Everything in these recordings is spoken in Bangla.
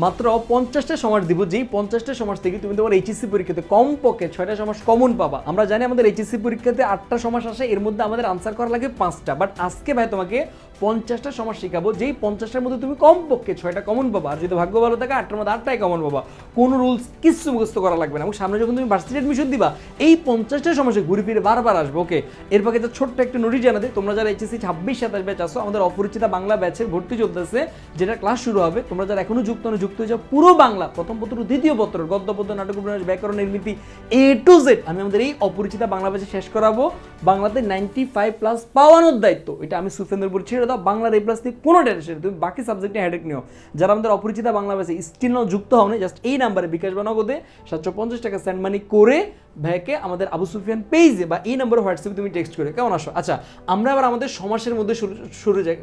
মাত্র 50টা সমাস দিব, যেই 50টা সমাস থেকে তুমি তোমার এইচএসসি পরীক্ষাতে কমপক্ষে 6টা সমাস কমন পাবা। আমরা জানি আমাদের এইচএসসি পরীক্ষাতে 8টা সমাস আসে, এর মধ্যে আমাদের আনসার করা লাগে 5টা, বাট আজকে ভাই তোমাকে 50টা সমাস শেখাবো, যেই 50টার মধ্যে তুমি কমপক্ষে 6টা কমন পাবা। আর যদি ভাগ্য ভালো থাকে 8টার মধ্যে 8টাই কমন পাবা, কোনো রুলস কিচ্ছু মুখস্থ করা লাগবে না। এবং সামনে যখন তুমি ভার্সিটি অ্যাডমিশন দিবা, এই 50টা সমাসে ঘুরে ফিরে বারবার আসবে। ওকে, এর পাকে ছোট্ট একটা নোটিশ জানাতে, তোমরা যারা এইচএসসি 26-27 ব্যাচ আসো, আমাদের অপরিচিতা বাংলা ব্যাচের ভর্তি চলতেছে, যেটা ক্লাস শুরু হবে। তোমরা যারা এখনো যুক্ত হয়ে যাও, পুরো বাংলা প্রথম পত্র দ্বিতীয় পত্র গদ্য পদ্য নাটক উপন্যাস ব্যাকরণ নির্মিতি A to Z আমি আমাদের এই অপরিচিতা বাংলা ব্যাচে শেষ করাবো। বাংলাতে 95+ পাওয়ানোর দায়িত্ব এটা আমি সুফেন্দ্রপুর ছেড়ে দাও। বাংলার A+ দিয়ে কোনো টেনশন, তুমি বাকি সাবজেক্টে হেডেক নিও। যারা আমাদের অপরিচিতা বাংলা ব্যাচে স্টিল নাও যুক্ত হও না, জাস্ট এই নাম্বারে বিকাশ বা নগদে 750 টাকা সেন্ড মানি করে ভাইকে আমাদের আবু সুফিয়ান পেজে বা এই নাম্বারে হোয়াটসঅ্যাপে তুমি টেক্সট করে কেমন আসো। আচ্ছা, আমরা আবার আমাদের সমাসের মধ্যে শুরু যাই,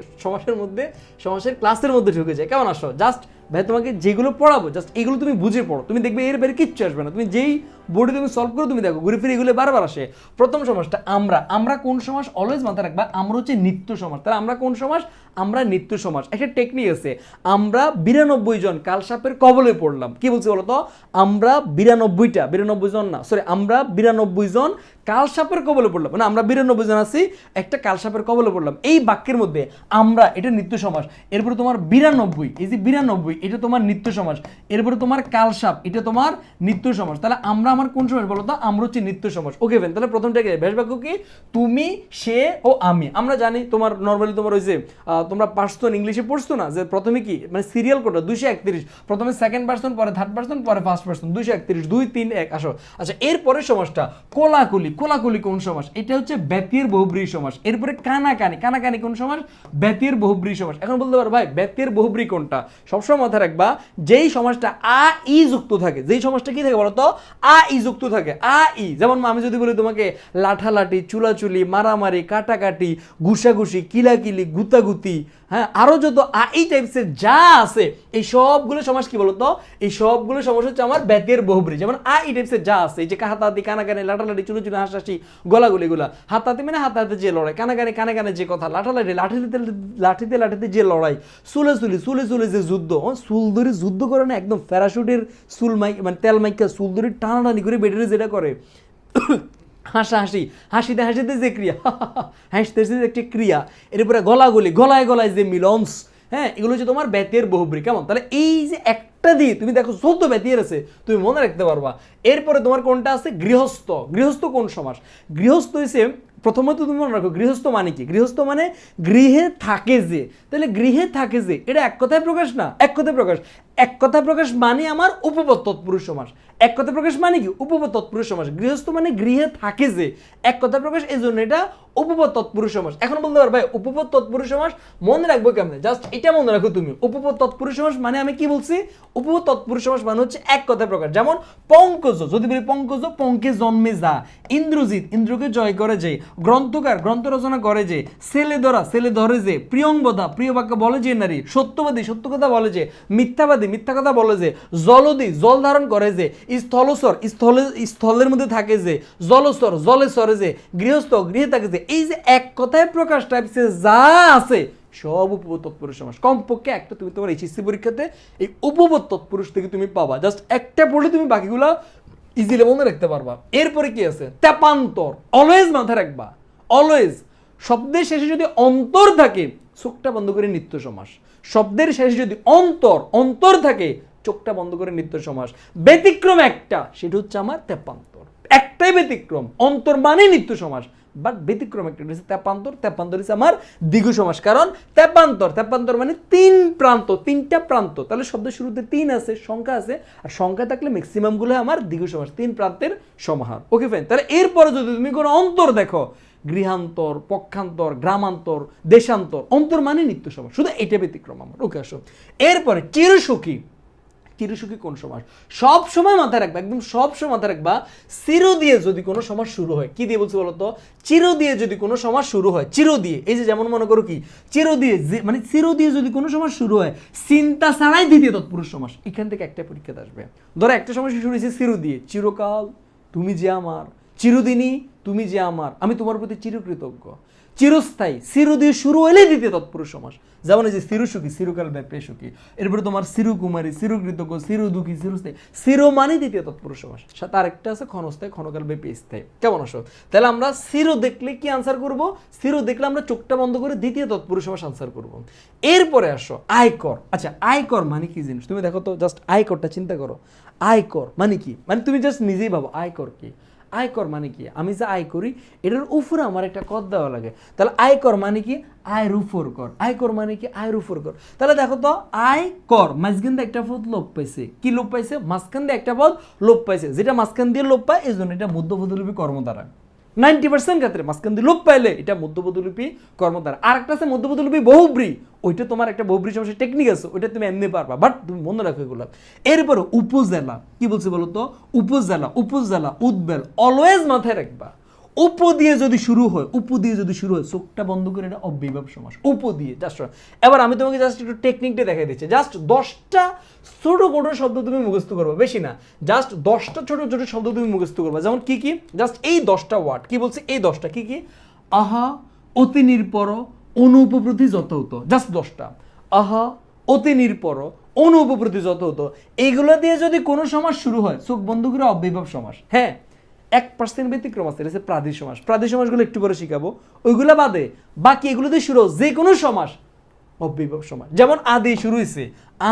সমাসের ক্লাসের মধ্যে ঢুকে যাই। কেমন আসো? জাস্ট ভাই তোমাকে যেগুলো পড়াবো জাস্ট এগুলো তুমি বুঝে পড়ো, তুমি দেখবে এর বাইরে কিচ্ছু আসবে না। তুমি যেই বোর্ডে তুমি সলভ করো, তুমি দেখো ঘুরে ফিরে এগুলো বারবার আসে। প্রথম সমাসটা আমরা কোন সমাস অলওয়েজ মাথায় রাখবা, আমরা হচ্ছে নিত্য সমাস। তাহলে আমরা কোন সমাস? আমরা নিত্য সমাস। একটা টেকনিক আছে, আমরা 92 জন কালসাপের কবলে পড়লাম। কি বলছি বলতো? আমরা 92 জন না, সরি, আমরা 92 জন কালসাপের কবলে পড়লাম, মানে আমরা 92 জন আছি, একটা কালসাপের কবলে পড়লাম। এই বাক্যের মধ্যে আমরা, এটা নিত্য সমাস। এরপরে তোমার 92, এই যে 92, এটা তোমার নিত্য সমাস। এরপরে তোমার কালসাপ, এটা তোমার নিত্য সমাস। তাহলে আমরা আমার কোন সমাস বলো তো? আমরা হচ্ছে নিত্য সমাস। ওকে ফেন, তাহলে প্রথমটা কি? বেশ বাক্য কি? তুমি, সে ও আমি। আমরা জানি তোমার নর্মালি তোমার ওই যে তোমরা পার্সন ইংলিশে পড়ছো না, যে প্রথমে কি মানে সিরিয়াল কোডটা 231, প্রথমে সেকেন্ড পার্সন, পরে থার্ড পার্সন, পরে ফার্স্ট পার্সন, 231, 2, 3, 1 আসো। আচ্ছা, এরপরের সমাসটা কোলাকুলি। কোলাকুলি কোন সমাস? এটা হচ্ছে ব্যতির বহুব্রীহি সমাস। এরপরে কানাকানি। কানাকানি কোন সমাস? ব্যতির বহুব্রীহি সমাস। এখন বলতে পারো ভাই ব্যতির বহুব্রীহি কোনটা? সবসময় মাথায় রাখবা, যেই সমাসটা আ ই যুক্ত থাকে, যেই সমাসটা কি থাকে বলতো? আ ই যুক্ত থাকে। আ ই, যেমন আমি যদি বলি তোমাকে লাঠালাঠি, চুলাচুলি, মারামারি, কাটাকাটি, ঘুষাঘুষি, কিলাকিলি, গুতাগুতি, হ্যাঁ, আরো যত আ ই টাইপসের যা আছে, এই সবগুলো সমাস কি বলতো? এই সবগুলো সমাস হচ্ছে আমার ব্যতির বহুব্রীহি। যেমন আ ই টাইপসের যা আছে, এই যে হাতাহাতি, কানাকানি, লাঠালাঠি, চুলোচুলি, হাসাহাসি, গলাগুলি গুলা। হাতাহাতি মানে হাতাহাতি যে লড়াই, কানাকানি কানে কানে যে কথা, লাঠালাঠি লাঠিতে লাঠিতে যে লড়াই, চুলে চুলে যে যুদ্ধ, চুল ধরে যুদ্ধ করে না, একদম প্যারাশুটের চুল মানে তেল মাইকা চুল ধরে টানাটানি করে বেডের যেটা করে। হাসাহাসি, হাসিতে যে ক্রিয়া, হাসতে যে একটি ক্রিয়া। এরপরে গলাগুলি, গলায় যে মিলনস, হ্যাঁ, এগুলো হচ্ছে তোমার ব্যতির বহুব্রীহি। কেমন? তাহলে এই যে একটা দিয়ে তুমি দেখো 14 ব্যতির আছে, তুমি মনে রাখতে পারবা। এরপরে তোমার কোনটা আছে? গৃহস্থ। গৃহস্থ কোন সমাস? গৃহস্থ হইছে, প্রথমত তুমি মনে রাখো গৃহস্থ মানে কি? গৃহস্থ মানে গৃহে থাকে যে। তাহলে গৃহে থাকে যে, এটা এক কথায় প্রকাশ না? এক কথায় প্রকাশ। এক কথায় প্রকাশ মানে আমার উপপদ তৎপুরুষ সমাস। এক কথায় প্রকাশ মানে কি? উপপদ তৎপুরুষ সমাস। গৃহস্থ মানে গৃহে থাকে যে, এক কথায় প্রকাশ, এই জন্য এটা উপপদ তৎপুরুষ সমাস। এখন বলতে পারো ভাই উপপদ তৎপুরুষ সমাস মনে রাখবো কেমনে? জাস্ট এটা মনে রাখো তুমি, উপপদ তৎপুরুষ সমাস মানে আমি কি বলছি? উপপদ তৎপুরুষ সমাস মানে হচ্ছে এক কথায় প্রকাশ। যেমন পঙ্কজ, যদি বলি পঙ্কজ, পঙ্কে জন্মে যা। ইন্দ্রজিৎ, ইন্দ্রকে জয় করে যে। গ্রন্থকার, গ্রন্থ রচনা করে যে। ছেলে ধরে যে। প্রিয়ংবদা, প্রিয় বাক্য বলে যে নারী। সত্যবাদী, সত্য কথা বলে যে। মিথ্যাবাদী, মিথ্যা কথা বলে যে। জলদি, জল ধারণ করে যে। স্থলস্বর, স্থলের মধ্যে থাকে যে। জলস্বর, জলে সরে যে। গৃহস্থ, গৃহে থাকে যে। এই যে এক কথায় প্রকাশ টাইপসে যা আছে সব উপপদ তৎপুরুষ সমাস। কমপক্ষে একটা তুমি তোমার এইচএসসি পরীক্ষাতে এই উপপদ তৎপুরুষ থেকে তুমি পাবা। জাস্ট একটা পড়লে তুমি বাকিগুলো ইজিলি মনে রাখতে পারবা। এরপরে কি আছে? তেপান্তর। অলওয়েজ মাথায় রাখবা, অলওয়েজ শব্দের শেষে যদি অন্তর থাকে, চোখটা বন্ধ করে নিত্য সমাস। শব্দের শেষে যদি অন্তর থাকে, চোখটা বন্ধ করে নিত্য সমাস। ব্যতিক্রম একটা, সেটা হচ্ছে আমার তেপান্তর। একটাই ব্যতিক্রম, অন্তর মানে নিত্য সমাস, বাট ব্যতিক্রম একটা হচ্ছে তেপান্তর। তেপান্তর হচ্ছে আমার দ্বিগু সমাস। কারণ তেপান্তর মানে তিনটা প্রান্ত। তাহলে শব্দের শুরুতে 3 আছে, সংখ্যা আছে, আর সংখ্যা থাকলে ম্যাক্সিমাম গুলো আমার দ্বিগু সমাস, 3 প্রান্তের সমাহার। Okay fine. তাহলে এরপরে যদি তুমি কোনো অন্তর দেখো, গৃহান্তর, পক্ষান্তর, গ্রামান্তর, দেশান্তর, অন্তর মানে নিত্য সমাস, শুধু এটা ব্যতিক্রম আমার। ওকে আসো। এরপরে চিরসুখী। চিরসুখী কোন সমাস? সব সময় মাথায় রাখবা, একদম সব সময় মাথায় রাখবা, চির দিয়ে যদি কোনো সমাস শুরু হয়। কি দিয়ে বলছি বলতো? চির দিয়ে যদি কোনো সমাস শুরু হয়, চির দিয়ে, এই যে যেমন মনে করো কি চির দিয়ে, মানে চির দিয়ে যদি কোনো সমাস শুরু হয়, চিন্তা ছাড়াই দ্বিতীয় তৎপুরুষ সমাস। এখান থেকে একটা পরীক্ষাতে আসবে। ধরো একটা সমাস শুরু হয়েছে চির দিয়ে, চিরকাল তুমি যে আমার, চিরদিনই তুমি যে আমার, আমি তোমার প্রতি চিরকৃতজ্ঞ। চিরস্থায়ী, চির দিয়ে শুরু হলে দ্বিতীয় তৎপুরুষ সমাস। যেমন এই যে চিরসুখী, চিরকাল ব্যাপী সুখী, এরপরে তোমার চিরকুমারী, চিরকৃতজ্ঞ, চিরদুঃখী, চিরস্থায়ী, চির মানে দ্বিতীয় তৎপুরুষ সমাস। তার একটা আছে ক্ষণস্থায়ী, ক্ষণকাল ব্যাপী স্থায়ী। কেমন আসো? তাহলে আমরা চির দেখলে কি আনসার করব? চির দেখলে আমরা চোখটা বন্ধ করে দ্বিতীয় তৎপুরুষ সমাস আনসার করব। এরপরে আসো আয়কর। আচ্ছা, আয়কর মানে কি জিনিস তুমি দেখো তো, জাস্ট আয়করটা চিন্তা করো। আয়কর মানে কি? মানে তুমি জাস্ট নিজেই ভাবো আয়কর কি। আয়কর মানে কি? আমি যে আয় করি এটার উপরে আমার একটা কর দেওয়া লাগে। তাহলে আয়কর মানে কি? আয়ের উপর কর। আয়কর মানে কি? আয়ের উপর কর। তাহলে দেখো তো, আয় কর মাঝখান দিয়ে একটা পদ লোপ পাইছে। কি লোপ পাইছে? মাঝখান দিয়ে একটা পদ লোপ পাইছে। যেটা মাঝখান দিয়ে লোপ পায় এই জন্য এটা মধ্যপদলিপি কর্মধারা। 90% ক্ষেত্রে মাঝখান দিয়ে লোপ পাইলে এটা মধ্যপদলিপি কর্মধারা। আর একটা আছে মধ্যপদলিপি বহুব্রী, ওইটা তোমার একটা বহুব্রী সমস্যার টেকনিক আছে, ওইটা তুমি এমনি পারবা, বাট তুমি মনে রাখো এগুলো। এরপরে উপজেলা কি বলছে বলো তো? উপজেলা, উপজেলা, উদ্বেল, অলওয়েজ মাথায় রাখবা। উপ দিয়ে যদি শুরু হয়, উপ দিয়ে যদি শুরু হয়, চোখটা বন্ধ করে এটা অব্যয়ভাব সমাস। উপ দিয়ে জাস্ট। এবার আমি তোমাকে জাস্ট একটু টেকনিকটা দেখাই দিচ্ছি। জাস্ট 10টা ছোট ছোট শব্দ তুমি মুখস্থ করবে, বেশি না। জাস্ট 10টা ছোট ছোট শব্দ তুমি মুখস্থ করবে। যেমন কি কি? জাস্ট এই 10টা ওয়ার্ড কি বলছে? এই 10টা কি কি? আহা, অতি নির্পর, অনুপপ্রতি যত হতো। জাস্ট 10টা। আহা, অতি নির্পর, অনুপপ্রতি যত হতো। এইগুলো দিয়ে যদি কোনো সমাস শুরু হয়, চোখ বন্ধ করে অব্যয়ভাব সমাস। হ্যাঁ, 1% ব্যতিক্রম আছে, এটা হচ্ছে প্রাদি সমাস। প্রাদি সমাসগুলো একটু পরে শিখাবো। ওইগুলো বাদে বাকি এগুলো দিয়ে শুরু যে কোনো সমাস অব্যয়ভাব সমাস। যেমন আ দিয়ে শুরু হয়েছে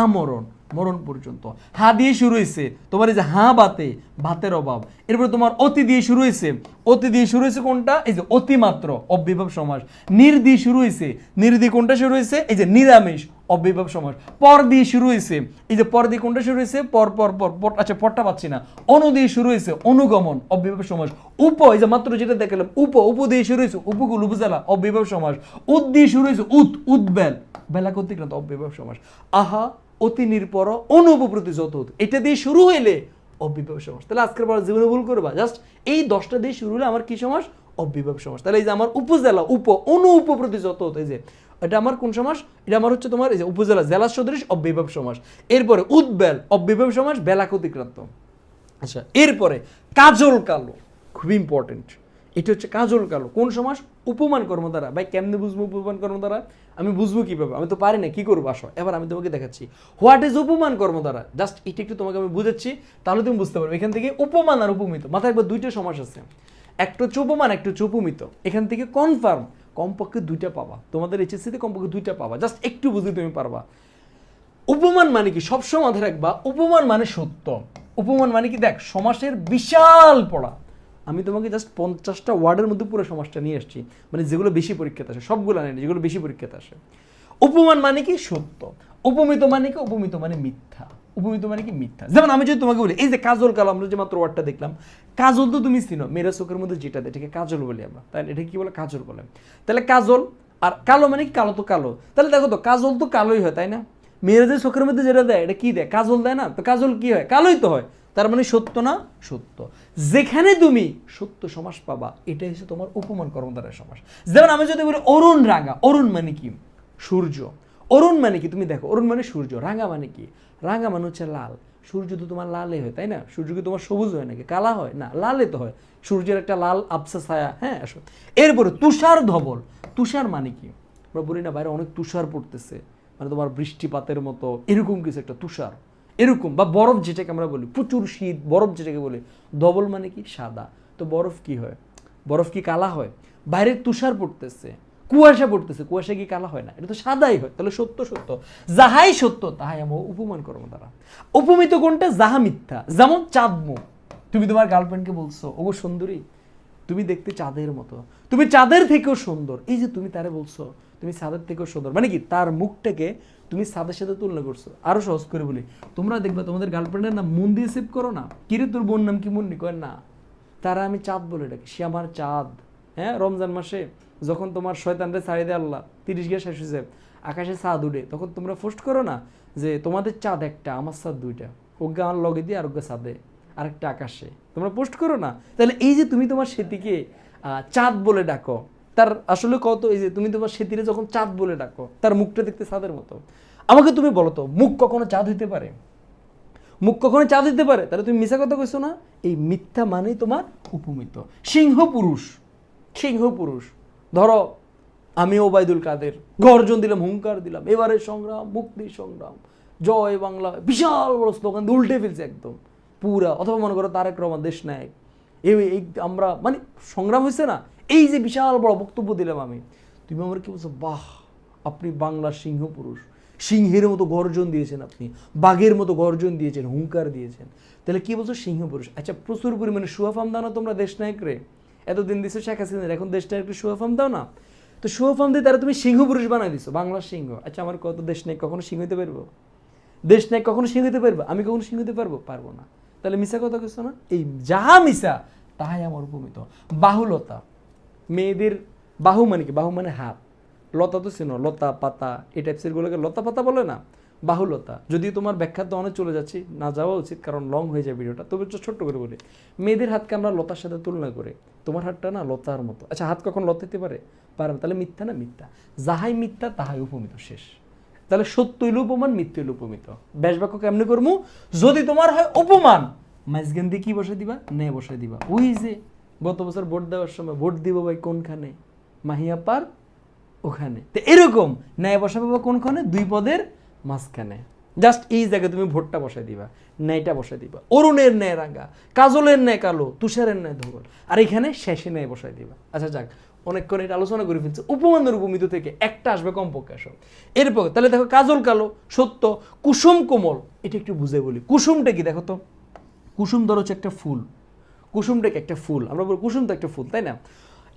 আমরণ, মরণ পর্যন্ত। হা দিয়ে শুরু হয়েছে তোমার এই যে হা বাতে, ভাতের অভাব। এরপরে তোমার অতি দিয়ে শুরু হয়েছে, অতি দিয়ে শুরু হয়েছে কোনটা? এই যে অতিমাত্র, অব্যয়ভাব সমাস। নির দিয়ে শুরু হয়েছে, নির দিয়ে কোনটা শুরু হয়েছে? এই যে নিরামিষ, অব্যয়ভাব সমাস। পর দিয়ে শুরু হয়েছে, এই যে পর দিয়ে কোনটা শুরু হয়েছে? পর পর পর পর, আচ্ছা পরটা পাচ্ছি না। অনু দিয়ে শুরু হয়েছে, অনুগমন, অব্যয়ভাব সমাস। উপ, এই যে মাত্র যেটা দেখালাম, উপ দিয়ে শুরু হয়েছে, উপকূল, উপজেলা, অব্যয়ভাব সমাস। উদ দিয়ে শুরু হয়েছে, উদ্বেল, বেলা কর্তৃক্রান্ত, অব্যয়ভাব সমাস। আহা, অতি নির্পর, অনুপপ্রতি যত হতো, এটা দিয়ে শুরু হইলে অব্যয়ভাব সমাস। তাহলে আজকের পর জীবনে ভুল করবা, জাস্ট এই 10টা দিয়ে শুরু হলে আমার কি সমাস? অব্যয়ভাব সমাস। তাহলে এই যে আমার উপজেলা, অনুপপ্রতি যত হতো, এই যে এটা আমার কোন সমাস? এটা আমার হচ্ছে তোমার এই যে উপজেলা, জেলা সদৃশ, অব্যয়ভাব সমাস। এরপরে উদ্বেল, অব্যয়ভাব সমাস, বেলা অতিক্রান্ত। আচ্ছা, এরপরে কাজল কালো, খুব ইম্পর্টেন্ট। এটা হচ্ছে কাজল কালো কোন সমাস? উপমান কর্ম দ্বারা। ভাই কেমনে বুঝবো উপমান কর্ম দ্বারা? আমি বুঝবো কিভাবে? আমি তো পারি না, কি করবো? আসো এবার আমি তোমাকে দেখাচ্ছি হোয়াট ইজ উপমান কর্ম দ্বারা। জাস্ট এটা একটু তোমাকে আমি বুঝাচ্ছি, তাহলে তুমি বুঝতে পারবে। এখান থেকে উপমান আর উপমিত মাথায় একবার দুইটা সমাস আছে, একটা হচ্ছে উপমান, একটা হচ্ছে উপমিত। এখান থেকে কনফার্ম কমপক্ষে 2টা পাবা, তোমাদের এইচএসসিতে কমপক্ষে 2টা পাবা। জাস্ট একটু বুঝলে তুমি পারবা। উপমান মানে কি? সবসময় মাথায় রাখবা, উপমান মানে সত্য। উপমান মানে কি? দেখ, সমাসের বিশাল পড়া। আমি তোমাকে জাস্ট 50টা ওয়ার্ডের মধ্যে পুরো সমাজটা নিয়ে আসছি, মানে যেগুলো বেশি পরীক্ষাতে আসে, সবগুলো নেই, যেগুলো বেশি পরীক্ষাতে আসে। উপমান মানে কি? সত্য। উপমিত মানে কি? উপমিত মানে মিথ্যা। উপমিত মানে কি? মিথ্যা। যেমন আমি যদি তোমাকে বলি, এই যে কাজল কালো, আমরা যে মাত্র ওয়ার্ডটা দেখলাম, কাজল তো তুমি চিনো, মেয়েরা চোখের মধ্যে যেটা দেয় এটাকে কাজল বলি আমরা, তাই এটা কি বলে? কাজল বলে। তাহলে কাজল আর কালো মানে কি? কালো তো কালো। তাহলে দেখো তো, কাজল তো কালোই হয়, তাই না? মেয়েরা যে চোখের মধ্যে যেটা দেয় এটা কি দেয়? কাজল দেয় না? তো কাজল কি হয়? কালোই তো হয়। তার মানে সত্য না? সত্য। যেখানে তুমি সত্য সমাস পাবা, এটাই হচ্ছে তোমার উপমান কর্মধারয় সমাস। যেমন আমি যদি বলি অরুণ রাঙা, অরুণ মানে কি? সূর্য। অরুণ মানে কি? তুমি দেখো, অরুণ মানে সূর্য। রাঙা মানে কি? রাঙা মানে হচ্ছে লাল। সূর্য তো তোমার লালে হয়, তাই না? সূর্য কি তোমার সবুজ হয় নাকি? কালা হয় না, লালে তো হয়। সূর্যের একটা লাল আবসা ছায়া। হ্যাঁ, আসো। এরপরে তুষার ধবল। তুষার মানে কি? আমরা বলি না বাইরে অনেক তুষার পড়তেছে, মানে তোমার বৃষ্টিপাতের মতো, এরকম কিছু একটা তুষার, এরকম। বা বরফ যেটাকে আমরা বলি, প্রচুর শীত, বরফ যেটাকে বলি। ধবল মানে কি? সাদা। তো বরফ কি হয়? বরফ কি কালা হয়? বাইরে তুষার পড়তেছে, কুয়াশা পড়তেছে, কুয়াশা কি কালা হয় না? এটা তো সাদাই হয়। তাহলে সত্য সত্য, যাহাই সত্য তাহাই আমার উপমান কর্ম দ্বারা। উপমিত কোনটা? যাহা মিথ্যা। যেমন চাঁদ মুখ। তুমি তোমার গার্লফ্রেন্ডকে বলছো, ওগো সুন্দরী, তুমি দেখতে চাঁদের মতো, তুমি চাঁদের থেকেও সুন্দর। এই যে তুমি তারে বলছো তুমি চাঁদের থেকেও সুন্দর, মানে কি? তার মুখটাকে তুমি চাঁদের সাথে তুলনা করছো। আরো সহজ করে বলি, তোমরা দেখবে তোমাদের গার্লফ্রেন্ডের নাম মন দিয়ে সেভ করো না। কিরে তোর বোন নাম কি? মুন্নি। কয় না, তারা আমি চাঁদ বলে ডাকি, সে আমার চাঁদ। হ্যাঁ, রমজান মাসে যখন তোমার শয়তানরে ছাড়ি দেয় আল্লাহ, 30 গিয়ে শেষ হয়েছে, আকাশে চাঁদ উঠে, তখন তোমরা পোস্ট করো না যে তোমাদের চাঁদ একটা, আমার চাঁদ 2টা, ওকে আমার লগে দিয়ে আর ওকে চাঁদে, আরেকটা আকাশে, তোমরা পোস্ট করো না। তাহলে এই যে তুমি তোমার সেটিকে চাঁদ বলে ডাকো, তার আসলে কত? এই যে তুমি তোমার সেতিরে যখন চাঁদ বলে ডাকো, তার মুখটা দেখতে চাঁদের মতো। আমাকে তুমি বলো তো, মুখ কখনো চাঁদ হইতে পারে? মুখ কখনো চাঁদ হইতে পারে? তাহলে তুমি মিথ্যা কথা কইছো না? এই মিথ্যা মানেই তোমার উপমিত। সিংহ পুরুষ, সিংহ পুরুষ। ধরো আমি ওবায়দুল কাদের গর্জন দিলাম, হুঙ্কার দিলাম, এবারে সংগ্রাম, মুক্তি সংগ্রাম, জয় বাংলা, বিশাল বড় স্লোগান উল্টে ফেলছে একদম পুরা। অথবা মনে করো তারেক রহমান দেশ নায়ক, এই আমরা মানে সংগ্রাম হয়েছে না, এই যে বিশাল বড় বক্তব্য দিলাম আমি, তুমি আমার কি বলছো, বাহ আপনি বাংলার সিংহ পুরুষ, সিংহের মতো গর্জন দিয়েছেন, আপনি বাঘের মতো গর্জন দিয়েছেন, হুঙ্কার দিয়েছেন, তাহলে কি বলছো সিংহ পুরুষ। আচ্ছা প্রচুর পরিমাণে সুয়াফাম দাও না তোমরা দেশ নায়ক রে, এতদিন দিছো শেখ হাসিনার, এখন দেশ নায়ককে সুয়াফাম দাও না, তো সুয়াফাম দিয়ে তারা তুমি সিংহ পুরুষ বানাই দিছো, বাংলার সিংহ। আচ্ছা আমার কত দেশ নায়ক কখনো সিংহ হতে পারবো? দেশ নায়ক কখনো সিংহ হতে পারবো? আমি কখনো সিংহ হতে পারবো? পারবো না। তাহলে মিশা কথা কিছু না, এই যাহা মিশা তাহাই আমার উপমিত। বাহুলতা, মেয়েদের বাহু মানে কি, বাহু মানে হাত, লতা তো চেনো, লতা পাতা এই টাইপসের গুলোকে লতা পাতা বলে না, বাহুলতা। যদিও তোমার ব্যাখ্যা তো অনেক চলে যাচ্ছি, না যাওয়া উচিত কারণ লং হয়ে যায় ভিডিওটা, তবে ছোট্ট করে বলি, মেয়েদের হাতকে আমরা লতার সাথে তুলনা করে, তোমার হাতটা না লতার মতো। আচ্ছা হাত কখন লতা হতে পারে? পারে না, তাহলে মিথ্যা না মিথ্যা, যাহাই মিথ্যা তাহাই উপমিত, শেষ। তাহলে সত্য হইল উপমান, মিথ্যা হইল উপমিত। ব্যাস বাক্য কেমনে করবো? যদি তোমার হয় উপমান, মাঝখান দিয়ে কি বসে দিবা? নে বসে দিবা। ওই যে গত বছর ভোট দেওয়ার সময়, ভোট দিব ভাই কোনখানে, মাহিয়া পার ওখানে, তো এরকম ন্যায় বসাবে বা কোনখানে, দুই পদের মাঝখানে, জাস্ট এই জায়গায় তুমি ভোটটা বসাই দিবা, ন্যায়টা বসাই দিবা, অরুণের ন্যায় রাঙা, কাজলের ন্যায় কালো, তুষারের ন্যায় ধবল, আর এখানে শেষে ন্যায় বসাই দিবা। আচ্ছা যাক, অনেকক্ষণ এটা আলোচনা করে ফেলছে, উপমানের উপমিত থেকে একটা আসবে কমপক্ষে আসো। এরপর তাহলে দেখো কাজল কালো সত্য, কুসুম কোমল, এটা একটু বুঝে বলি, কুসুমটা কি দেখো তো, কুসুম ধরো হচ্ছে একটা ফুল, কুসুমটাকে একটা ফুল আমরা বলি, কুসুম তো একটা ফুল তাই না।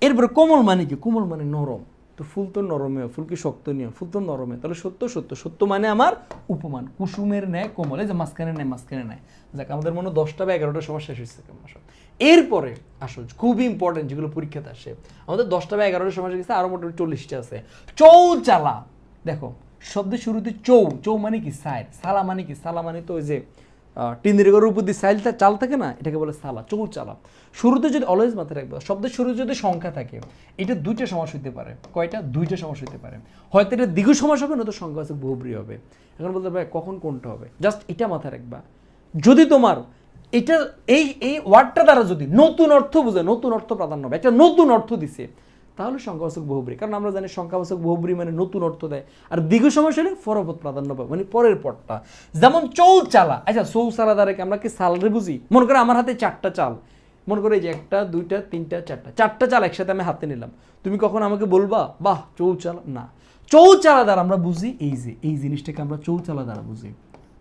এরপরে কোমল মানে কি, কোমল মানে নরম, তো ফুল তো নরমে, ফুল কি শক্ত নিয়ে, ফুল তো নরমে, তাহলে সত্য সত্য, সত্য মানে আমার উপমান, কুসুমের ন্যায় কোমল, এই যে মাঝখানে নেয়, মাঝখানে নেয়। যাক আমাদের মনে 10টা বা 11টা সময় শেষ হয়েছে কেমন আসো। এরপরে আসো খুবই ইম্পর্টেন্ট যেগুলো পরীক্ষাতে আসে, আমাদের 10টা বা 11টা সময় গেছে, আরো মোটামুটি 40টা আছে। চৌচালা, দেখো শব্দের শুরুতে চৌ, চৌ মানে কি সাইড, সালা মানে কি, সালা মানে তো ওই যে টিনের ঘরের উপর দিয়ে চাল থাকে না, এটাকে বলে সালা, চৌচালা। শুরুতে যদি অলওয়েজ মাথায় রাখবে, শব্দের শুরুতে যদি সংখ্যা থাকে, এটা দুইটা সমাস হইতে পারে, কয়টা? দুইটা সমাস হইতে পারে, হয়তো এটা দ্বিগু সমাস হবে, নয়তো সংখ্যাবাচক বহুব্রী হবে। এখন বলতে পারে কখন কোনটা হবে, জাস্ট এটা মাথায় রাখবা। যদি তোমার এটা এই ওয়ার্ডটা দ্বারা যদি নতুন অর্থ বোঝায়, নতুন অর্থ প্রাধান্য হবে, একটা নতুন অর্থ দিছে, তাহলে সংখ্যাবাচক বহুব্রী, কারণ আমরা জানি সংখ্যাবাচক বহুব্রী মানে নতুন অর্থ দেয়, আর দ্বিগু সমাস হলে পরপদ প্রাধান্য পাবে, মানে পরের পদটা। যেমন চৌচালা, আচ্ছা চৌচালা দ্বারা কি আমরা কি সালরে বুঝি? মনে করো আমার হাতে 4টা চাল, মনে করো এই যে 1টা 2টা 3টা 4টা চাল একসাথে আমি হাতে নিলাম, তুমি কখন আমাকে বলবা বাহ চৌচালা? না, চৌচালা দ্বারা আমরা বুঝি এই যে এই জিনিসটাকে আমরা চৌচালা দ্বারা বুঝি,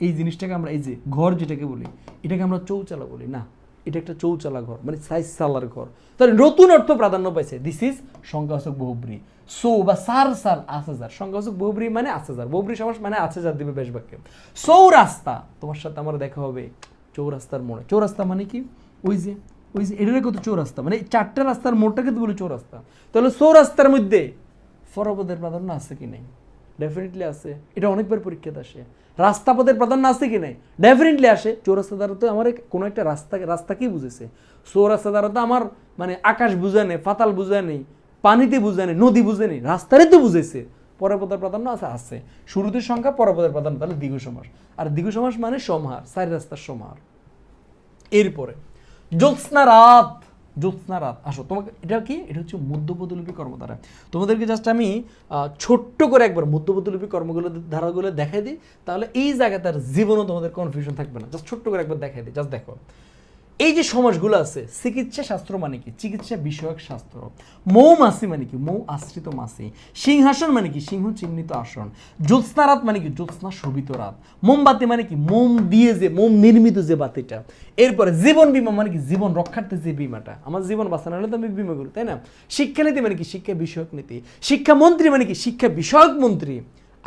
এই জিনিসটাকে আমরা এই যে ঘর যেটাকে বলি, এটাকে আমরা চৌচালা বলি না, এটা একটা চৌচালা ঘর মানে সাইজ সালার ঘর, তাহলে নতুন অর্থ প্রাধান্য পাইছে, দিস ইজ সংখ্যাবাচক বহুব্রী। সো বা সার সাল 8000, সংখ্যাবাচক বহুব্রী মানে 8000, বহুব্রী সমাস মানে 8000 দিবে বেশ বাক্যে। চৌরাস্তা, তোমার সাথে আমার দেখা হবে চৌরাস্তার মোড়ে, চৌরাস্তা মানে কি, ওই যে এটারে কত চৌরাস্তা, মানে 4টা রাস্তার মোড়টাকে তো বলি চৌরাস্তা, তাহলে চৌরাস্তার মধ্যে পরপদের প্রাধান্য আছে কি নাই? ডেফিনেটলি আছে, এটা অনেকবার পরীক্ষাতে আসে। রাস্তাপথের প্রাধান্য আছে কি নাই? ডেফিনেটলি আসে। চৌরাস্তা দ্বারা তো আমার কোনো একটা রাস্তা কি বুঝেছে, চৌরাস্তা দ্বারা তো আমার মানে আকাশ বুঝে নেই, পাতাল বুঝে নেই, পানিতে বুঝে নেই, নদী বুঝে নেই, রাস্তারে তো বুঝেছে। পরপদের প্রাধান্য আছে, শুরুতে সংখ্যা, পরপদের প্রাধান্য, তাহলে দ্বিগু সমাস। আর দ্বিগু সমাস মানে সমাহার, 4 রাস্তার সমাহার। এরপরে জ্যোৎস্না রাত, জ্যোৎস্না রাত, আসো তোমাকে এটা কি, এটা হচ্ছে মধ্যপদলিপি কর্মধারা। তোমাদেরকে জাস্ট আমি ছোট্ট করে একবার মধ্যপদলিপি কর্মগুলো ধারাগুলো দেখাই দিই, তাহলে এই জায়গায় তার জীবনও তোমাদের কনফিউশন থাকবে না। জাস্ট ছোট্ট করে একবার দেখাই দিই, জাস্ট দেখো এই যে সমাসগুলো আছে। চিকিৎসা শাস্ত্র মানে কি, চিকিৎসা বিষয়ক শাস্ত্র। মৌমাছি মানে কি, মৌ আশ্রিত মাছি। সিংহাসন মানে কি, সিংহ চিহ্নিত আসন। জ্যোৎস্না রাত মানে কি, জ্যোৎস্না শোভিত রাত। মোমবাতি মানে কি, মোম দিয়ে যে, মোম নির্মিত যে বাতিটা। এরপরে জীবন বীমা মানে কি, জীবন রক্ষার্থে যে বীমাটা, আমার জীবন বাঁচানো হলে তো আমি বীমা করি, তাই না। শিক্ষানীতি মানে কি, শিক্ষা বিষয়ক নীতি। শিক্ষামন্ত্রী মানে কি, শিক্ষা বিষয়ক মন্ত্রী।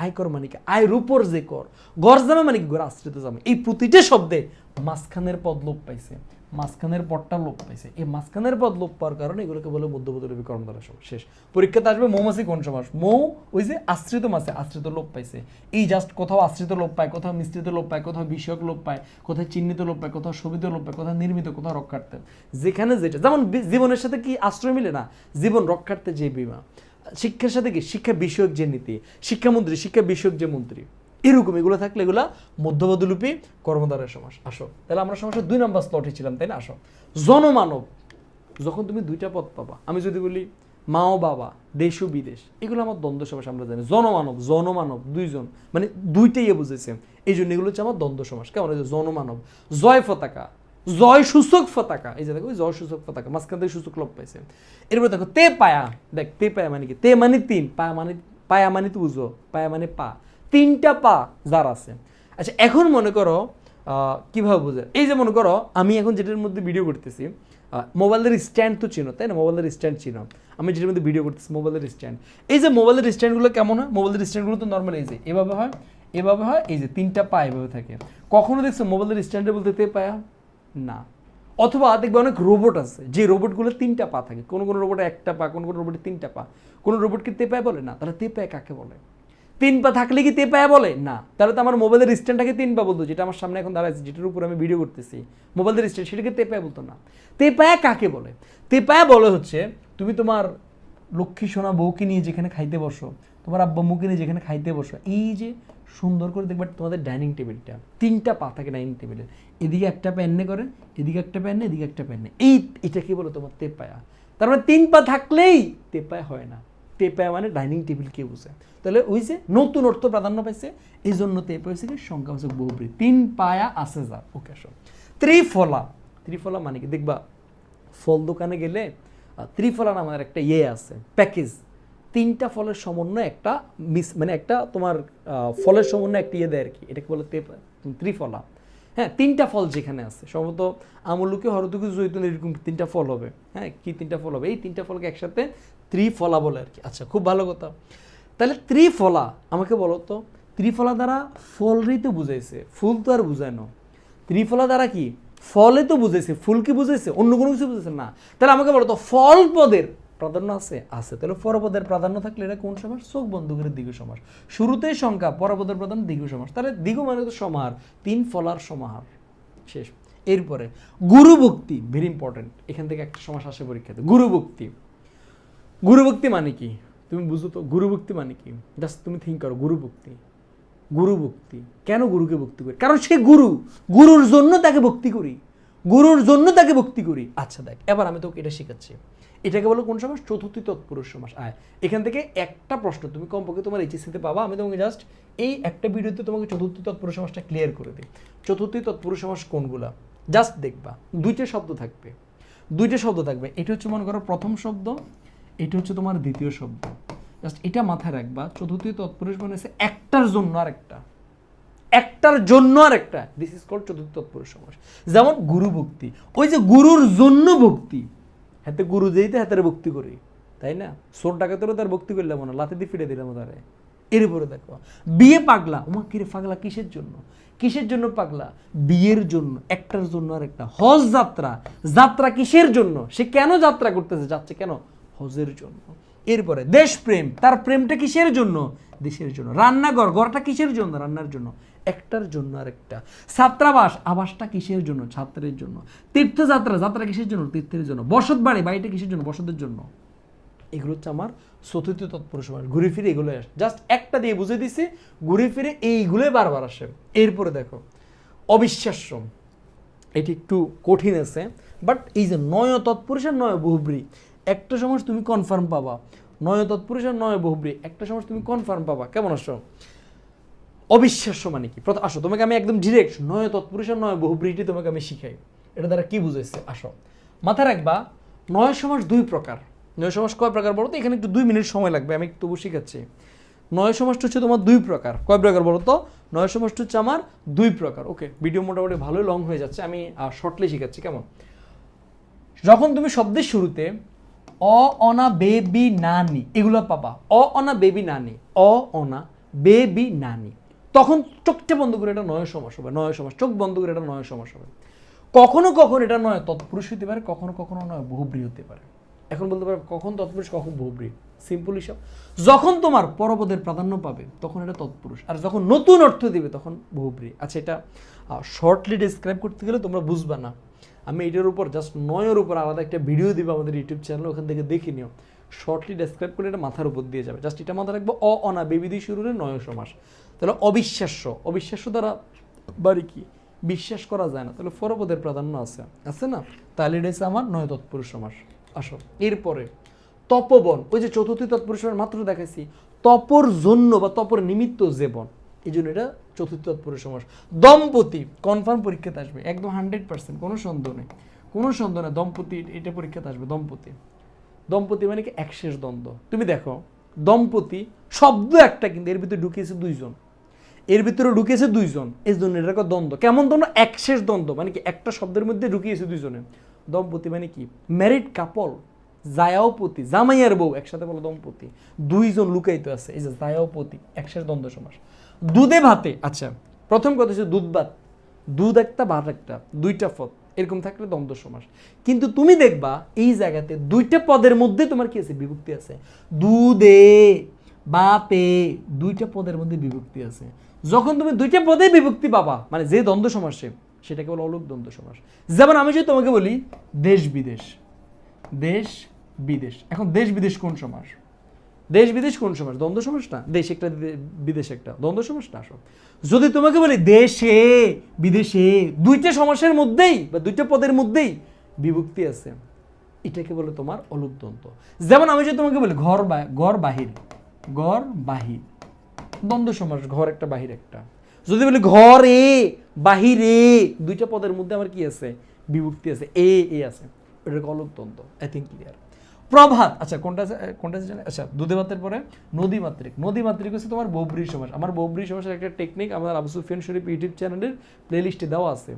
আয়কর মানে কি, আয়ের উপর যে কর। গরজামা মানে কি, গড় আশ্রিত জামা। এই প্রতিটা শব্দে মাঝখানের পদ লোপ পাইছে, মাঝখানের পদটা লোপ পাইছে। এই মাঝখানের পদ লোপ পাওয়ার কারণে এগুলোকে বলে মধ্যপদলিপি কর্মধারা সমাস। শেষ। পরীক্ষাতে আসবে মৌমাছি কোন সমাস, মৌ ওই যে আশ্রিত মাছে, আশ্রিত লোপ পাইছে। এই জাস্ট কোথাও আশ্রিত লোপ পায়, কোথাও মিশ্রিত লোপ পায়, কোথাও বিষয়ক লোপ পায়, কোথাও চিহ্নিত লোপ পায়, কোথাও শোভিত লোপ পায়, কোথাও নির্মিত, কোথাও রক্ষার্থে। যেখানে যেটা, যেমন জীবনের সাথে কি আশ্রয় মিলে না, জীবন রক্ষার্থে যে বীমা। শিক্ষার সাথে কি, শিক্ষা বিষয়ক যে নীতি। শিক্ষামন্ত্রী, শিক্ষা বিষয়ক যে মন্ত্রী। এরকম এগুলো থাকলে এগুলা মধ্যপদলিপি কর্মধারয় সমাস। আসো তাহলে আমরা সমাসের 2 নম্বর স্লটে ছিলাম, তাই না। আসো জনমানব, যখন তুমি 2টা পদ পাবা, আমি যদি বলি মা ও বাবা, দেশ ও বিদেশ, এগুলো আমার দ্বন্দ্ব সমাস আমরা জানি। জনমানব, জনমানব দুইজন, মানে দুইটাই বুঝেছে, এই জন্য এগুলো হচ্ছে আমার দ্বন্দ্ব সমাস। কেমন হয়েছে? জনমানব, জয় পতাকা, জয় সূচক পতাকা, এই যে দেখো জয় সূচক পতাকা, মাঝখান থেকে সূচক লোপ পাইছে। এরপর দেখো তে পায়া, দেখ তে পায়া মানে কি? তে মানে তিন, পায়া মানে তো বুঝো, পায়া মানে পা, তিনটা পা যার আছে। আচ্ছা এখন মনে করো কিভাবে বুঝে, এই যে মনে করো আমি এখন যেটার মধ্যে ভিডিও করতেছি, মোবাইলের স্ট্যান্ড তো চিনো তাই না? মোবাইলের স্ট্যান্ড চিনো, আমি যেটার মধ্যে ভিডিও করতেছি মোবাইলের স্ট্যান্ড। এই যে মোবাইলের স্ট্যান্ডগুলো কেমন হয়? মোবাইলের স্ট্যান্ডগুলো তো নর্মাল এই যে এভাবে হয়, এভাবে হয়, এই যে তিনটা পা এভাবে থাকে। কখনো দেখছো মোবাইলের স্ট্যান্ডে বলতে তে পায়া? না। অথবা দেখবে অনেক রোবট আছে যে রোবটগুলো তিনটা পা থাকে, কোনো কোনো রোবটে একটা পা, কোনো কোনো রোবটে তিনটা পা। কোনো রোবটকে তে পায়া বলে না, তাহলে তে পায়া কাকে বলে? তিন পা থাকলে কি তে পায়া বলে? না। তাহলে তো আমার মোবাইলের স্ট্যান্ডটাকে তিন পা বলতো, যেটা আমার সামনে এখন দাঁড়াচ্ছে, যেটার উপর আমি ভিডিও করতেছি মোবাইলের স্ট্যান্ড, সেটাকে তে পায়া বলতো না। তে পায়া কাকে বলে? তে পায়া বলে হচ্ছে তুমি তোমার লক্ষ্মী সোনা বউকে নিয়ে যেখানে খাইতে বসো, তোমার আব্বা মুখে নিয়ে যেখানে খাইতে বসো, এই যে সুন্দর করে দেখবে তোমাদের ডাইনিং টেবিলটা তিনটা পা থাকে ডাইনিং টেবিলের, এদিকে একটা পা এনে করে, এদিকে একটা পা এনে, এদিকে একটা পা এনে, এটা কি বলো? তোমার তে পায়া। তার মানে তিন পা থাকলেই তে পায়া হয় না। তে পায়া মানে ডাইনিং টেবিল কে বুঝে? তাহলে ওই যে নতুন অর্থ প্রাধান্য পাইছে, এই জন্য তে পায়া হয়েছে কি সংখ্যাবাচক বহুব্রী, তিন পায়া আছে যার। ওকে আসো ত্রিফলা। ত্রিফলা মানে কি? দেখবা ফল দোকানে গেলে ত্রিফলা নামের একটা আছে প্যাকেজ, তিনটা ফলের সমন্বয় একটা মানে একটা তোমার ফলের সমন্বয় একটা দেয় আর কি, এটাকে বলে ত্রিফলা। হ্যাঁ, তিনটা ফল যেখানে আছে, সম্ভবত আমলুকে, হরতুকি, জৈতুন, এরকম তিনটা ফল হবে। হ্যাঁ, কি তিনটা ফল হবে? এই তিনটা ফলকে একসাথে ত্রিফলা বলে আর কি। আচ্ছা, খুব ভালো কথা। তাহলে ত্রিফলা আমাকে বলো তো, ত্রিফলা দ্বারা ফলই তো বুঝাইছে, ফুল তো আর বুঝায় না। ত্রিফলা দ্বারা কি? ফলে তো বুঝাইছে, ফুল কি বুঝাইছে? অন্য কোনো কিছু বুঝাইছে না। তাহলে আমাকে বলো তো ফল পদের প্রাধান্য আছে? আছে। তাহলে পরপদের প্রাধান্য থাকলে এটা কোন সমাস? চোখ বন্ধ করে দ্বিগু সমাস। শুরুতেই সংখ্যা, পরপদের প্রাধান্য দ্বিগু সমাস। তাহলে দ্বিগু মানে তো সমাহার, তিন ফলার সমাহার, শেষ। এরপরে গুরুভক্তি, ভেরি ইম্পর্টেন্ট, এখান থেকে একটা সমাস আসে পরীক্ষাতে। গুরুভক্তি, গুরুভক্তি মানে কি তুমি বুঝো তো? গুরুভক্তি মানে কি? জাস্ট তুমি থিঙ্ক করো। গুরুভক্তি, গুরুভক্তি কেন গুরুকে ভক্তি করি? কারণ সে গুরু, গুরুর জন্য তাকে ভক্তি করি, গুরুর জন্য তাকে ভক্তি করি। আচ্ছা দেখ, এবার আমি তোকে এটা শেখাচ্ছি, এটাকে বলো কোন সমাস? চতুর্থী তৎপুরুষ সমাস। আয়, এখান থেকে একটা প্রশ্ন তুমি কমপক্ষে তোমার এইচএসসিতে পাবা। আমি তোমাকে জাস্ট এই একটা ভিডিওতে তোমাকে চতুর্থী তৎপুরুষ সমাসটা ক্লিয়ার করে দিই। চতুর্থী তৎপুরুষ সমাস কোনগুলা জাস্ট দেখবা, দুইটা শব্দ থাকবে, দুইটা শব্দ থাকবে। এটা হচ্ছে মনে করো প্রথম শব্দ, এটা হচ্ছে তোমার দ্বিতীয় শব্দ। জাস্ট এটা মাথায় রাখবা, চতুর্থী তৎপুরুষ মানে হচ্ছে একটার জন্য আর একটা, একটার জন্য আর একটা, দিস ইজ কল্ড চতুর্থ তৎপুরুষ সমাস। যেমন গুরু ভক্তি, ওই যে গুরুর জন্য ভক্তি, হাতে গুরু যেইতে হাতের ভক্তি করি, তাই না? সোর ডাকাতেরও তার ভক্তি করলাম না, লাথি দিয়ে ফিরে দিলাম তারে। এরপরে দেখো বিয়ে পাগলা, ওমা কিরে পাগলা কিসের জন্য? কিসের জন্য পাগলা? বিয়ের জন্য, একটার জন্য আর একটা। হজ যাত্রা, যাত্রা কিসের জন্য? সে কেন যাত্রা করতেছে? যাচ্ছে কেন? হজের জন্য। এরপরে দেশপ্রেম, তার প্রেমটা কিসের জন্য? দেশের জন্য। রান্নাঘর, ঘরটা কিসের জন্য? রান্নার জন্য, একটার জন্য আর একটা। ছাত্রাবাস, আবাসটা কিসের জন্য? ছাত্রের জন্য। তীর্থযাত্রা, যাত্রা কিসের জন্য? তীর্থের জন্য। বসত বাড়ি, বাড়িটা কিসের জন্য? বসতের জন্য। এগুলো হচ্ছে আমার চতুর্থ তৎপুরুষ সমাস। ঘুরে ফিরে এগুলো আসে, জাস্ট একটা দিয়ে বুঝে দিছি, ঘুরে ফিরে এইগুলোই বারবার আসে। এরপরে দেখো অবিশ্বাস্য, এটি একটু কঠিন আছে, বাট এই যে নয় তৎপুরুষ আর নয় বহুব্রী, একটা সমাস তুমি কনফার্ম পাবা। নয় তৎপুরুষ আর নয় বহুব্রী একটা সমাস তুমি কনফার্ম পাবা। কেমন আসো? অবিশ্বাস্য মানে কি? আসো তোমাকে আমি একদম ডিরেক্ট নয় তৎপুরুষ আর নয় বহুব্রীটি তোমাকে আমি শিখাই, এটা দ্বারা কি বুঝাইছে। আসো মাথায় রাখবা, নয় সমাস দুই প্রকার। নয় সমাস কয় প্রকার বলো তো? এখানে একটু 2 মিনিট সময় লাগবে, আমি তবু শিখাচ্ছি। নয় সমাসটা হচ্ছে তোমার দুই প্রকার। কয় প্রকার বলো তো? নয় সমাসটা হচ্ছে আমার দুই প্রকার। ওকে, ভিডিও মোটামুটি ভালোই লং হয়ে যাচ্ছে, আমি শর্টলি শিখাচ্ছি। কেমন? যখন তুমি শব্দের শুরুতে অ, অনা, বেবি, নানি এগুলো পাবা, অ, অনা, বেবি, নানি, অ, অনা, বেবি, নানি, তখন চোখটা বন্ধ করে এটা নয় সমাস হবে। নয় সমাস, চোখ বন্ধ করে এটা নয় সমাস হবে। কখনো কখনো এটা নয় তৎপুরুষ হতে পারে, কখনো কখনো নয় বহুব্রী হতে পারে। এখন বলতে পারবে কখন তৎপুরুষ কখন বহুব্রী? সিম্পল হিসাব, যখন তোমার পরপদের প্রাধান্য পাবে তখন এটা তৎপুরুষ, আর যখন নতুন অর্থ দিবে তখন বহুব্রী। আচ্ছা, এটা শর্টলি ডিসক্রাইব করতে গেলে তোমরা বুঝবা না, আমি এটার উপর জাস্ট নয়ের উপর আলাদা একটা ভিডিও দিব আমাদের ইউটিউব চ্যানেলে, ওখান থেকে দেখে নিও। শর্টলি ডেসক্রাইব করে এটা মাথার উপর দিয়ে যাবে। জাস্ট এটা মাথায় রাখবো, অ, অনা, বেবি দিয়ে শুরু হলে নয় সমাস। তাহলে অবিশ্বাস্য, অবিশ্বাস্য দ্বারা বাড়ি কি? বিশ্বাস করা যায় না, তাহলে পরপদের প্রাধান্য আছে, আছে না? তাহলে এটা হচ্ছে আমার নয় তৎপুরুষ সমাস। আসো এরপরে তপবন, ওই যে চতুর্থী তৎপুরুষের মাত্র দেখাইছি, তপর জন্য বা তপর নিমিত্ত যে বন, এই জন্য এটা চতুর্থ তৎপুরুষ সমাস। দম্পতি কনফার্ম পরীক্ষাতে আসবে, একদম 100%, কোনো সন্দেহ নেই, কোনো সন্দেহ নেই, দম্পতি এটা পরীক্ষাতে আসবে। দম্পতি, দম্পতি মানে কি একশেষ দ্বন্দ্ব। তুমি দেখো দম্পতি শব্দ একটা, কিন্তু এর ভিতরে ঢুকিয়েছে দুইজন, এর ভিতরে ঢুকিয়েছে দুইজন, এই জন্য এটা দ্বন্দ্ব। কেমন দ্বন্দ্ব? একশেষ দ্বন্দ্ব, মানে কি একটা শব্দের মধ্যে ঢুকিয়েছে দুইজনে। দম্পতি মানে কি ম্যারিড কাপল, জায়াওপতি, জামাইয়ার বউ একসাথে বলো দম্পতি, দুইজন লুকায়িত আছে, এই যে জায়াওপতি, একশেষ দ্বন্দ্ব সমাস। দুধে ভাতে, আচ্ছা প্রথম কথা হচ্ছে দুধ ভাত, দুধ একটা ভাত একটা, দুইটা পদ এরকম থাকলে দ্বন্দ্ব সমাস। কিন্তু তুমি দেখবা এই জায়গাতে দুইটা পদের মধ্যে তোমার কি আছে? বিভক্তি আছে। দুধে বাপে, দুইটা পদের মধ্যে বিভক্তি আছে। যখন তুমি দুইটা পদে বিভক্তি পাবা, মানে যে দ্বন্দ্ব সমাসে, সেটাকে বলো অলোক দ্বন্দ্ব সমাস। যেমন আমি যদি তোমাকে বলি দেশ বিদেশ, দেশ বিদেশ, এখন দেশ বিদেশ কোন সমাস? দেশ বিদেশ কোন সমাস? দ্বন্দ্ব সমাস না? দেশ একটা বিদেশ একটা, দ্বন্দ্ব সমাস না। আসো যদি তোমাকে বলি দেশে বিদেশে, দুইটা সমাসের মধ্যেই বা দুইটা পদের মধ্যেই বিভক্তি আছে, এটাকে বলে তোমার অলোক দ্বন্দ্ব। যেমন আমি যদি তোমাকে বলি ঘর বাহির, ঘর বাহির, দ্বন্দ্ব সমাস, ঘর একটা বাহির একটা। যদি বলি ঘরে বাহিরে, দুইটা পদের মধ্যে আমার কি আছে? বিভক্তি আছে, এ আছে, এটা অলোক দ্বন্দ্ব। I think clear. প্রভাত, আচ্ছা কোনটা কোনটা জানে? আচ্ছা দুধে ভাতের পরে নদী মাতৃক, নদী মাতৃক হচ্ছে তোমার বহুব্রীহি সমাস। আমার বহুব্রীহি সমাসের একটা টেকনিক আমার আবু সুফিয়ান শরীফ ইউটিউব চ্যানেলের প্লেলিস্টে দেওয়া আছে।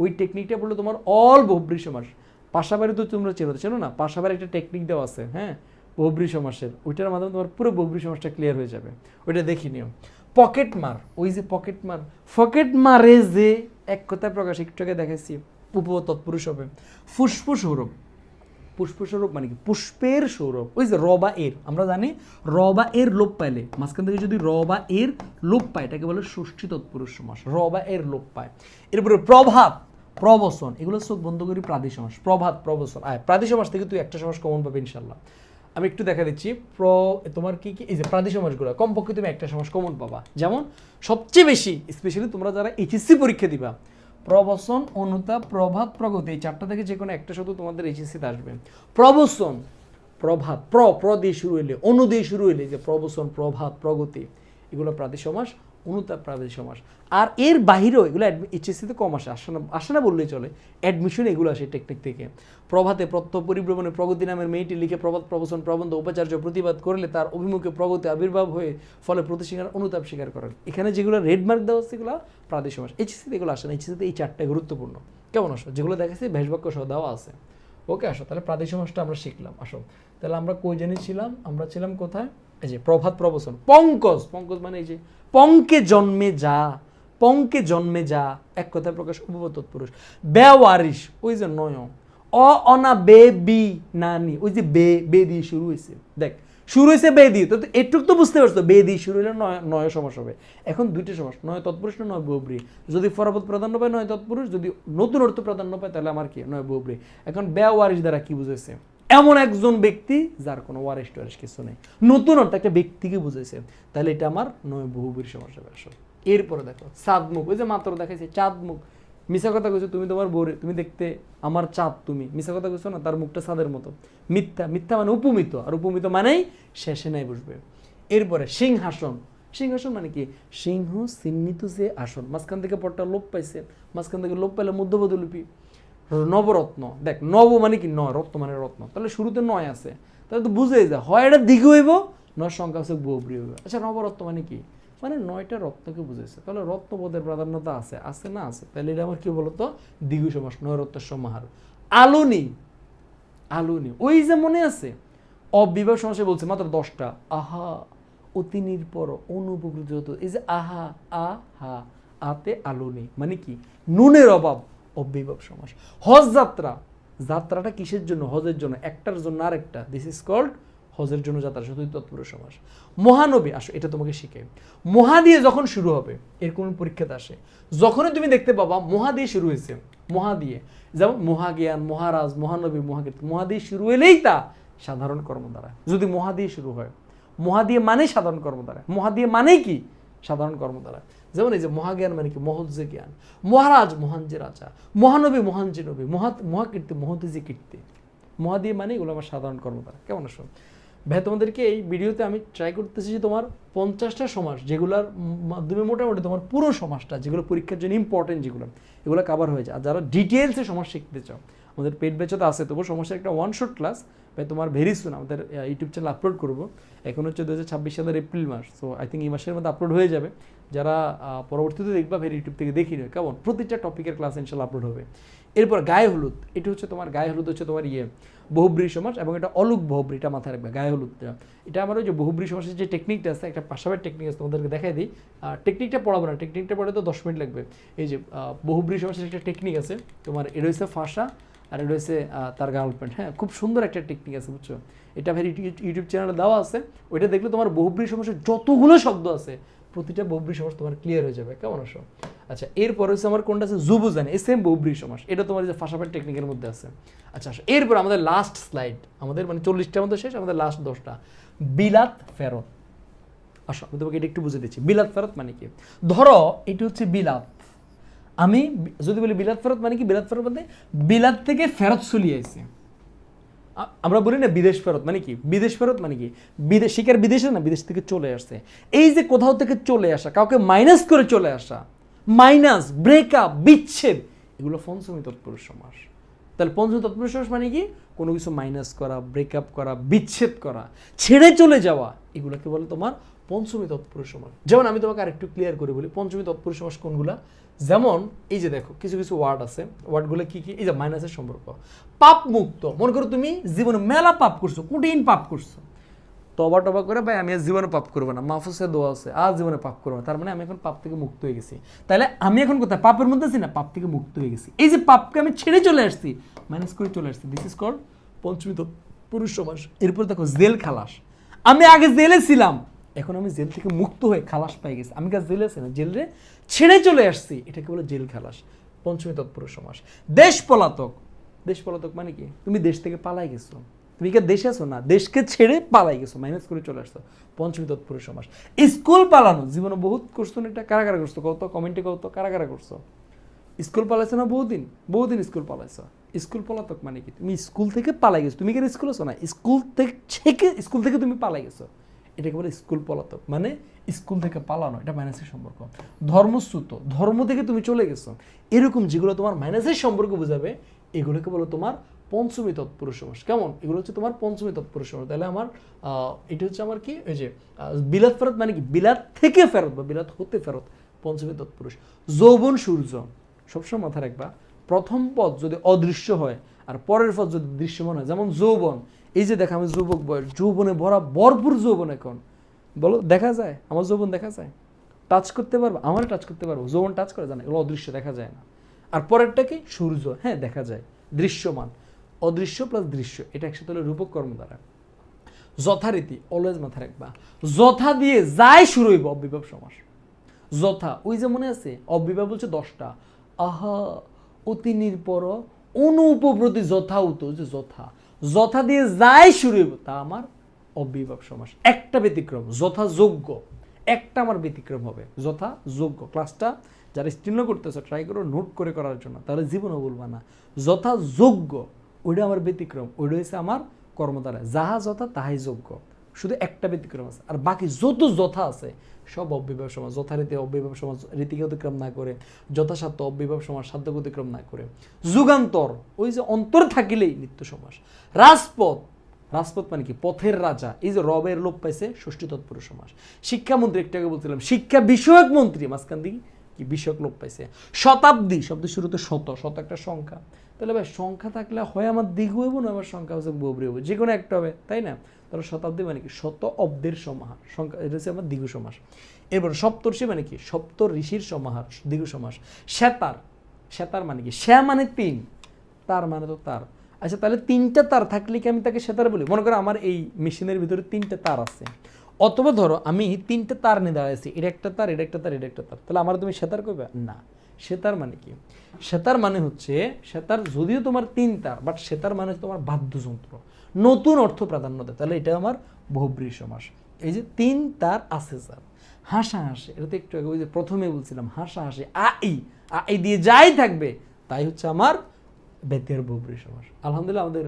ওই টেকনিকটা বললে তোমার অল বহুব্রীহি সমাস। পাশাবাড়ি তো তোমরা চেনো না, পাশাবাড়ি একটা টেকনিক দেওয়া আছে, হ্যাঁ, বহুব্রীহি সমাসের, ওইটার মাধ্যমে তোমার পুরো বহুব্রীহি সমাসটা ক্লিয়ার হয়ে যাবে। ওইটা দেখি নিও। পকেট মার, ওই যে পকেট মার, পকেট মারে যে এক কথায় প্রকাশ, একটু আগে দেখাইছি, উপপদ তৎপুরুষ হবে। ফুসফুস সৌরভ, পুষ্প স্বরূপ মানে কি? পুষ্পের সৌরভ। ওই যে র বা এর, আমরা জানি র বা এর লোপ পাইলে, মাঝখান থেকে যদি র বা এর লোপ পায়, এটাকে বলে ষষ্ঠী তৎপুরুষ সমাস। র বা এর লোপ পায়। এরপরে প্রভাত, প্রবচন, এগুলো চোখ বন্ধ করি প্রাদি সমাস। প্রভাত, প্রবচন, প্রাদি সমাস থেকে তুই একটা সমাস কমন পাবে ইনশাল্লাহ। আমি একটু দেখা দিচ্ছি তোমার কি কি, এই যে প্রাদি সমাসগুলো কমপক্ষে তুমি একটা সমাস কমন পাবা। যেমন সবচেয়ে বেশি স্পেশালি তোমরা যারা এইচএসসি পরীক্ষা দিবা, প্রবচন, অনুতাপ, প্রভাত, প্রগতি, এই চারটা থেকে যে কোনো একটা শুধু তোমাদের এইচএসসিতে আসবে। প্রবচন, প্রভাত, প্র দিয়ে শুরু হইলে, অনু দিয়ে শুরু হইলে, যে প্রবচন, প্রভাত, প্রগতি, এগুলো প্রাদি সমাস, অনুতাপ প্রাদি সমাস। আর এর বাহিরেও এগুলো এইচএসসিতে কম আসে না বললেই চলে, অ্যাডমিশন এগুলো আসে টেকনিক থেকে। প্রভাতে প্রত্যহ পরিভ্রমণে প্রগতি নামের মেয়েটি লিখে প্রভাত প্রবচন প্রবন্ধ উপাচার্য প্রতিবাদ করলে তার অভিমুখে প্রগতি আবির্ভাব হয়ে ফলে প্রতিস্বীকার অনুতাপ স্বীকার করেন। এখানে যেগুলো রেড মার্ক দেওয়া হচ্ছে এগুলো প্রাদি সমাস। এইচএসসিতে এগুলো আসে না, এইচএসসিতে এই চারটায় গুরুত্বপূর্ণ। কেমন আসো? যেগুলো দেখাচ্ছি ভেষবাক্য সহ দেওয়া আছে। ওকে আসো, তাহলে প্রাদি সমাসটা আমরা শিখলাম। আসো তাহলে আমরা কই জানি ছিলাম? আমরা ছিলাম কোথায়? এই যে প্রভাত প্রবচন। পঙ্কজ, পঙ্কজ মানে এই যে পঙ্কে জন্মে যা, পঙ্কে জন্মে যা, এক কথায় প্রকাশ উপপদ তৎপুরুষ। বেওয়ারিশ, ওই যে নয়, অনা বে বি নানি, ওই যে বে দিয়ে শুরু হয়েছে, দেখ শুরু হয়েছে বে দিয়ে, তো এটুক তো বুঝতে পারছো, বে দিয়ে শুরু হলে নয় সমাস হবে। এখন দুইটা সমাস, নয় তৎপুরুষ না নয় বহুব্রীহি। যদি পরপদ প্রাধান্য পায় নয় তৎপুরুষ, যদি নতুন অর্থ প্রাধান্য পায় তাহলে আমার কি? নয় বহুব্রীহি। এখন বেওয়ারিশ দ্বারা কি বুঝেছে? এমন একজন ব্যক্তি যার কোনো ওয়ারিশ টোয়ারিশ কিছু নেই, নতুন অর্থ একটা ব্যক্তিকে বুঝেছে, তাহলে এটা আমার নয় বহুব্রীহি সমাস হবে। আসলে এরপরে দেখো চাঁদমুখ, ওই যে মাত্র দেখাইছে চাঁদমুখ, মিশা কথা কইছো তুমি, তোমার বউরে তুমি দেখতে আমার চাঁদ, তুমি মিশা কথা কইছো না, তার মুখটা চাঁদের মতো। মিথ্যা, মিথ্যা মানে উপমিত, আর উপমিত মানেই শেষে নাই বসবে। এরপরে সিংহাসন, সিংহাসন মানে কি? সিংহ চিহ্নিত যে আসন, মাঝখান থেকে পরটা লোপ পাইছে, মাঝখান থেকে লোপ পাইলে মধ্যপদলিপি। নবরত্ন, দেখ নব মানে কি? নয়, রত্ন মানে রত্ন, তাহলে শুরুতে নয় আছে, তাহলে তো বুঝেই যায় হয় এটা দিঘ হইব, নয় সংখ্যা হচ্ছে বহুব্রীহি হইব। আচ্ছা নবরত্ন মানে কি? মানে নয়টা রত্নকে বুঝেছে, তাহলে রত্নপদের প্রাধান্যতা আছে, আছে না? আছে, তাহলে এটা আমার কি বলতো? দ্বিগু সমাস, নয় রত্নের সমাহার। আলুনি, আলুনি, ওই যে মনে আছে অবিবাহ সমাসে বলছে মাত্র 10টা। আহা, অতি নির্পর, অনুপকৃত হতো, এই যে আহা, আহা, আতে আলুনি মানে কি? নুনের অভাব, অবিবাহ সমাস। হজ যাত্রা, যাত্রাটা কিসের জন্য? হজের জন্য, একটার জন্য আরেকটা, দিস ইজ কল্ড হজের জন্য যাত্রা, চতুর্থ তৎপুরুষ সমাস। মহানবী, আসো এটা তোমাকে শিখে, মহা দিয়ে যখন শুরু হবে, এর কোন পরীক্ষাতে আসে, যখনই তুমি দেখতে পাবা মহা দিয়ে শুরু হয়েছে, মহা দিয়ে, যেমন মহাজ্ঞান, মহারাজ, মহানবী, মহাকীর্তি, মহা দিয়ে শুরু হলেই তা সাধারণ কর্ম দ্বারা। যদি মহা দিয়ে শুরু হয়, মহা দিয়ে মানেই সাধারণ কর্ম দ্বারা, মহা দিয়ে মানেই কি? সাধারণ কর্ম দ্বারা। যেমন এই যে মহাজ্ঞান মানে কি? মহৎ যে জ্ঞান। মহারাজ, মহান যে রাজা। মহানবী, মহান যে নবী। মহাকীর্তি, মহৎ যে কীর্তি। মহা দিয়ে মানে এগুলো আমার সাধারণ কর্ম দ্বারা। কেমন আসো? ভাই তোমাদেরকে এই ভিডিওতে আমি ট্রাই করতেছি যে তোমার 50টা সমাস যেগুলোর মাধ্যমে মোটামুটি তোমার পুরো সমাসটা যেগুলো পরীক্ষার জন্য ইম্পর্টেন্ট যেগুলো এগুলো কভার হয়ে যায়। আর যারা ডিটেলসে সমাস শিখতে চাও আমাদের পেড ব্যাচে তো আছে, তবু সমস্যার একটা ওয়ান শট ক্লাস ভাই তোমার ভেরি সুন আমাদের ইউটিউব চ্যানেল আপলোড করবো। এখন হচ্ছে 2026 সালের এপ্রিল মাস, সো আই থিঙ্ক এই মাসের মধ্যে আপলোড হয়ে যাবে। যারা পরবর্তীতে দেখবা ভেরি ইউটিউব থেকে দেখি নয় কেমন, প্রতিটা টপিকের ক্লাস ইনশাল্লাহ আপলোড হবে। এরপর গায়ে হলুদ, এটা হচ্ছে তোমার গায়ে হলুদ হচ্ছে তোমার বহুব্রী সমাস, এবং এটা অলুক বহুব্রী, এটা মাথায় রাখবে। গায়ে হলুদটা এটা আমার ওই যে বহুব্রী সমাসের যে টেকনিকটা আছে, একটা পাশাপাশি টেকনিক আছে, তোমাদেরকে দেখাই দিই। টেকনিকটা পড়াবো না, টেকনিকটা পড়ে তো 10 মিনিট লাগবে। এই যে বহুব্রী সমাসের একটা টেকনিক আছে তোমার, এটা হচ্ছে ফাঁসা আর এটা হচ্ছে তার গার্লফ্রেন্ড। হ্যাঁ, খুব সুন্দর একটা টেকনিক আছে বুঝছো, এটা ভেরি ইউটিউব চ্যানেলে দেওয়া আছে। ওইটা দেখলে তোমার বহুব্রী সমাসের যতগুলো শব্দ আছে প্রতিটা বহুব্রী সমাস তোমার ক্লিয়ার হয়ে যাবে। কেমন আসো? আচ্ছা, এরপর হচ্ছে আমার কোনটা আছে, যুবজানি, এই সেম বহুব্রী সমাস, এটা তোমার যে ফাঁসাফাট টেকনিকের মধ্যে আছে। আচ্ছা আসো, এরপর আমাদের লাস্ট স্লাইড, আমাদের মানে 40টার মধ্যে শেষ, আমাদের লাস্ট 10টা। বিলাত ফেরত। আসো আমি তোমাকে এটা একটু বুঝে দিচ্ছি, বিলাত ফেরত মানে কি। ধরো এটা হচ্ছে বিলাত, আমি যদি বলি বিলাত ফেরত মানে কি, বিলাত ফেরত মানে বিলাত থেকে ফেরত চলিয়ে আসছে। আমরা বলি না বিদেশ ফেরত মানে কি, বিদেশ ফেরত মানে কি, বিদেশ শিকার বিদেশে না, বিদেশ থেকে চলে আসছে। এই যে কোথাও থেকে চলে আসা, কাউকে মাইনাস করে চলে আসা, মাইনাস, ব্রেকআপ, বিচ্ছেদ, এগুলো পঞ্চমী তৎপুরুষ সমাস। তাহলে পঞ্চমী তৎপুরুষ সমাস মানে কি, কোনো কিছু মাইনাস করা, ব্রেকআপ করা, বিচ্ছেদ করা, ছেড়ে চলে যাওয়া, এগুলোকে বলে তোমার পঞ্চমী তৎপুরুষ সমাস। যেমন আমি তোমাকে আরেকটু ক্লিয়ার করে বলি পঞ্চমী তৎপুরুষ সমাস কোনগুলা। যেমন এই যে দেখো কিছু কিছু ওয়ার্ড আছে, ওয়ার্ডগুলো কি কি, এই যে মাইনাসের সম্পর্ক, পাপ মুক্ত। মনে করো তুমি জীবনে মেলা পাপ করছো, কঠিন পাপ করছো, তবা টবা করে ভাই আমি জীবনে পাপ করবো না, মাহফুজের দোয়া আছে আজ জীবনে পাপ করবো না, তার মানে আমি এখন পাপ থেকে মুক্ত হয়ে গেছি। তাহলে আমি এখন কোথায়, পাপের মধ্যে আছি না, পাপ থেকে মুক্ত হয়ে গেছি। এই যে পাপকে আমি ছেড়ে চলে আসছি, মাইনাস করে চলে আসছি, দিস ইজ কল্ড পঞ্চমী পুরুষ সমাস। এরপর দেখো জেল খালাস, আমি আগে জেলে ছিলাম, এখন আমি জেল থেকে মুক্ত হয়ে খালাস পাই গেছি, আমি কাছে জেলে আছি না, জেলে ছেড়ে চলে আসছি, এটাকে বলে জেল খালাস, পঞ্চমী তৎপুরুষ সমাস। দেশ পলাতক, দেশ পলাতক মানে কি, তুমি দেশ থেকে পালাই গেছো, তুমি কি দেশে আছো না, দেশকে ছেড়ে পালাই গেছো, মাইনাস করে চলে আসছো, পঞ্চমী তৎপুরুষ সমাস। স্কুল পালানো, জীবনে বহুত করছো না, এটা কারা কারা করছো কত, কমেন্টে কত কারা কারা করছো। স্কুল পালাইছো না বহুদিন, বহুদিন স্কুল পালাইছো। স্কুল পলাতক মানে কি, তুমি স্কুল থেকে পালাই গেছো, তুমি কেন স্কুল আছো না, স্কুল থেকে তুমি পালাই গেছো, এটাকে বলে স্কুল পলাতক, মানে স্কুল থেকে পালানো, এটা মাইনাসের সম্পর্ক। ধর্মচ্যুত, ধর্ম থেকে তুমি চলে গেছো, এরকম যেগুলো তোমার মাইনাসের সম্পর্ক বোঝাবে এগুলোকে বলো তোমার পঞ্চমী তৎপুরুষ সমাস। কেমন, এগুলো হচ্ছে তোমার পঞ্চমী তৎপুরুষ সমাস। তাহলে আমার এটা হচ্ছে আমার কি, ওই যে বিলাত ফেরত মানে কি, বিলাত থেকে ফেরত বা বিলাত হতে ফেরত, পঞ্চমী তৎপুরুষ। যৌবন সূর্য, সবসময় মাথায় রাখবা, প্রথম পদ যদি অদৃশ্য হয় আর পরের পদ যদি দৃশ্যমান হয়, যেমন যৌবন, এই যে দেখা আমি যুবক বয়স, যৌবনে ভরা ভরপুর যৌবন, এখন বলো দেখা যায় আমার যৌবন, দেখা যায়, টাচ করতে পারবো, আমার টাচ করতে পারবো, যৌবন টাচ করে জানা, এগুলো অদৃশ্য, দেখা যায় না। আর পরেরটা কি, সূর্য, হ্যাঁ দেখা যায়, দৃশ্যমান, অদৃশ্য প্লাস দৃশ্য, এটা একসাথে হলে রূপক কর্ম দ্বারা। যথারীতি, অলওয়েজ মাথায় রাখবা, যথা দিয়ে যাই শুরু হইব অবিভাব সমাস। যথা, ওই যে মনে আছে অবিভাব বলছে 10টা, আহা অতি নির্পর অনুপপ্রতি যথাউত, যে যথা, যথা দিয়ে যাই শুরু হইব তা আমার অবিভাব সমাস। একটা ব্যতিক্রম, যথাযোগ্য, একটা আমার ব্যতিক্রম হবে, যথাযোগ্য। ক্লাসটা যারা স্তীর্ণ করতেছে ট্রাই করো নোট করে করার জন্য, তাহলে জীবনও বলবা না। যথাযোগ্য ওইটা আমার ব্যতিক্রম, ওইটা হচ্ছে আমার কর্মদ্বারা, যাহা যথা তাহাই যোগ্য, শুধু একটা ব্যতিক্রম আছে, আর বাকি যত যথা আছে সব অব্যয়ভাব সমাজ। যথারীতি অব্যয়ভাব সমাজ, রীতিকে অতিক্রম না করে, যথাসাধ্য অব্যয়ভাব সমাজ, সাধ্যকে অতিক্রম না করে। যুগান্তর, ওই যে অন্তর থাকিলেই নিত্য সমাস। রাজপথ, রাজপথ মানে কি, পথের রাজা, এই যে রবের লোপ পাইছে, ষষ্ঠী তৎপুরুষ সমাস। শিক্ষামন্ত্রী, একটু আগে বলছিলাম শিক্ষা বিষয়ক মন্ত্রী, মাঝখান দিকে কি বিষয়ক লোপ পাইছে। শতাব্দী, শব্দের শুরুতে শত, শত একটা সংখ্যা, তাহলে ভাই সংখ্যা থাকলে হয় আমার দ্বিগু হইব না আমার সংখ্যা হচ্ছে বহুব্রী হইব, যে কোনো একটা হবে, তাই না। তাহলে শতাব্দী মানে কি, শত অব্দের সমাহার, সংখ্যা, এটা হচ্ছে আমার দ্বিগু সমাস। এরপর সপ্তর্ষি মানে কি, সপ্ত ঋষির সমাহার, দ্বিগু সমাস। শ্বেতার, শ্বেতার মানে কি, শ্যা মানে 3, তার মানে তো তার। আচ্ছা তাহলে 3টা তার থাকলে কি আমি তাকে শ্বেতার বলি? মনে করো আমার এই মেশিনের ভিতরে 3টা তার আছে, অথবা ধরো আমি 3টা তার নিয়ে দাঁড়াইছি, এটা একটা তার, এটা একটা তার, এটা একটা তার, তাহলে আমার তুমি শ্বেতার কইবা না। শ্বেতার মানে কি, শ্বেতার মানে হচ্ছে, শ্বেতার যদিও তোমার 3 তার, বাট শ্বেতার মানে তোমার বাদ্যযন্ত্র, নতুন অর্থ প্রাধান্য দেয়, তাহলে এটা আমার বহুব্রী সমাস। এই যে 3 তার আছে স্যার, হাসা হাসি, এটা তো একটু আগে ওই যে প্রথমে বলছিলাম, হাসা হাসি, আই দিয়ে যাই থাকবে তাই হচ্ছে আমার ব্যতিহার বহুব্রী সমাস। আলহামদুলিল্লাহ আমাদের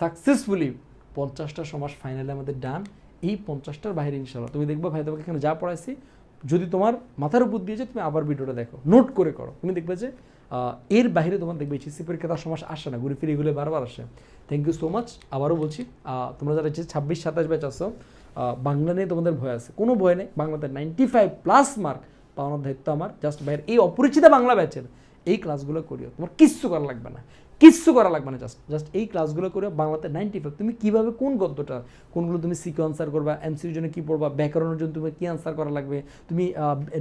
সাকসেসফুলি 50টা সমাস ফাইনালে আমাদের ডান। এই 50টার বাইরে ইনশাল্লাহ তুমি দেখবে ভাই তোমাকে এখানে যা পড়াইছি যদি তোমার মাথার উপর দিয়ে যায় তুমি আবার ভিডিওটা দেখো, নোট করে করো, তুমি দেখবে যে এর বাইরে তোমার দেখবে এইচএসসি পরীক্ষা তার সমস্যা আসে না, ঘুরে ফিরে এগুলো বারবার আসে। Thank you so much. আবারও বলছি তোমরা যারা 26-27 ব্যাচ আসো, বাংলা নিয়ে তোমাদের ভয় আছে, কোনো ভয় নেই। বাংলাতে 95+ মার্ক পাওয়ানোর দায়িত্ব আমার। জাস্ট ভাইয়ের এই অপরিচিত বাংলা ব্যাচের এই ক্লাসগুলো করিও, তোমার কিচ্ছু করা লাগবে না, কিচ্ছু করা লাগবে না, জাস্ট এই ক্লাসগুলো করে বাংলাতে 95। তুমি কীভাবে কোন গদ্যটা কোনগুলো তুমি সিকিউ আনসার করবা, এমসিকিউর জন্য কী পড়বা, ব্যাকরণের জন্য তুমি কী আনসার করা লাগবে, তুমি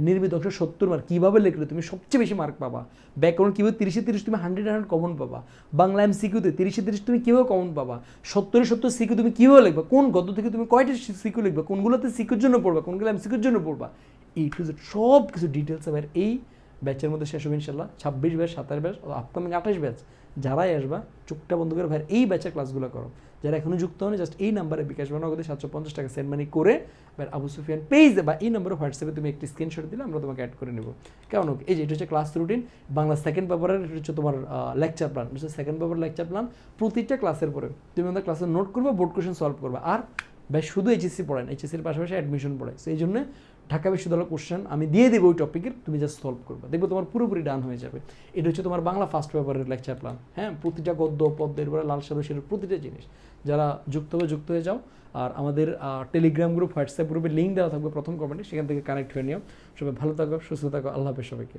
নির্মিত অংশ 70 মার্ক কীভাবে লিখলে তুমি সবচেয়ে বেশি মার্ক পাবা, ব্যাকরণ কীভাবে 30-30 তুমি 100 কমন পাবা, বাংলা এমসিকিউতে 30-30 তুমি কীভাবে কমন পাবা, 70-70 সিকিউ তুমি কীভাবে লিখবা, কোন গদ্য থেকে তুমি কয়টা সিকিউ লিখবা, কোনগুলোতে সিকিউর জন্য পড়বা, কোনগুলো এমসিকিউর জন্য পড়বা, এই টু জেড সব কিছু ডিটেলস আবার এই ব্যাচের মধ্যে শেষ হবে ইনশাল্লাহ। 26 ব্যাচ, 27 ব্যাচ, আপকামিং 28 ব্যাচ যারাই আসবা চোখটা বন্ধ করে ভাইয়ের এই ব্যাচের ক্লাসগুলো করো। যারা এখনো যুক্ত হয়নি জাস্ট এই নাম্বারে বিকাশ বানাগতে 750 টাকা সেন্ড মানি করে ভাই আবু সুফিয়ান পেজে বা এই নাম্বারে হোয়াটসঅ্যাপে তুমি একটি স্ক্রিনশট দিলে আমরা তোমাকে অ্যাড করে নেব। কেমন হোক, এই যে এটা হচ্ছে ক্লাস রুটিন, বাংলা সেকেন্ড পেপারের হচ্ছে তোমার লেকচার প্ল্যান, হচ্ছে সেকেন্ড পেপার লেকচার প্ল্যান। প্রতিটা ক্লাসের পরে তুমি আমাদের ক্লাসে নোট করবে, বোর্ড কোয়েশ্চেন সলভ করবে। আর ভাই শুধু এইচএসসি পড়েন, এইচএসসির পাশাপাশি অ্যাডমিশন পড়ায়, সেই জন্য ঢাকা বিশ্ববিদ্যালয় কোশ্চেন আমি দিয়ে দেবো ওই টপিকের, তুমি জাস্ট সলভ করবে, দেখবো তোমার পুরোপুরি ডান হয়ে যাবে। এটা হচ্ছে তোমার বাংলা ফার্স্ট পেপারের লেকচার প্ল্যান। হ্যাঁ, প্রতিটা গদ্য পদ্য এরপরে লাল সারসের প্রতিটা জিনিস যারা যুক্ত হয়ে যাও। আর আমাদের টেলিগ্রাম গ্রুপ, হোয়াটসঅ্যাপ গ্রুপের লিঙ্ক দেওয়া থাকবে প্রথম কমেন্টে, সেখান থেকে কানেক্ট হয়ে নিও। সবাই ভালো থাকো, সুস্থ থাকো, আল্লাহ হাফেজ সবাইকে।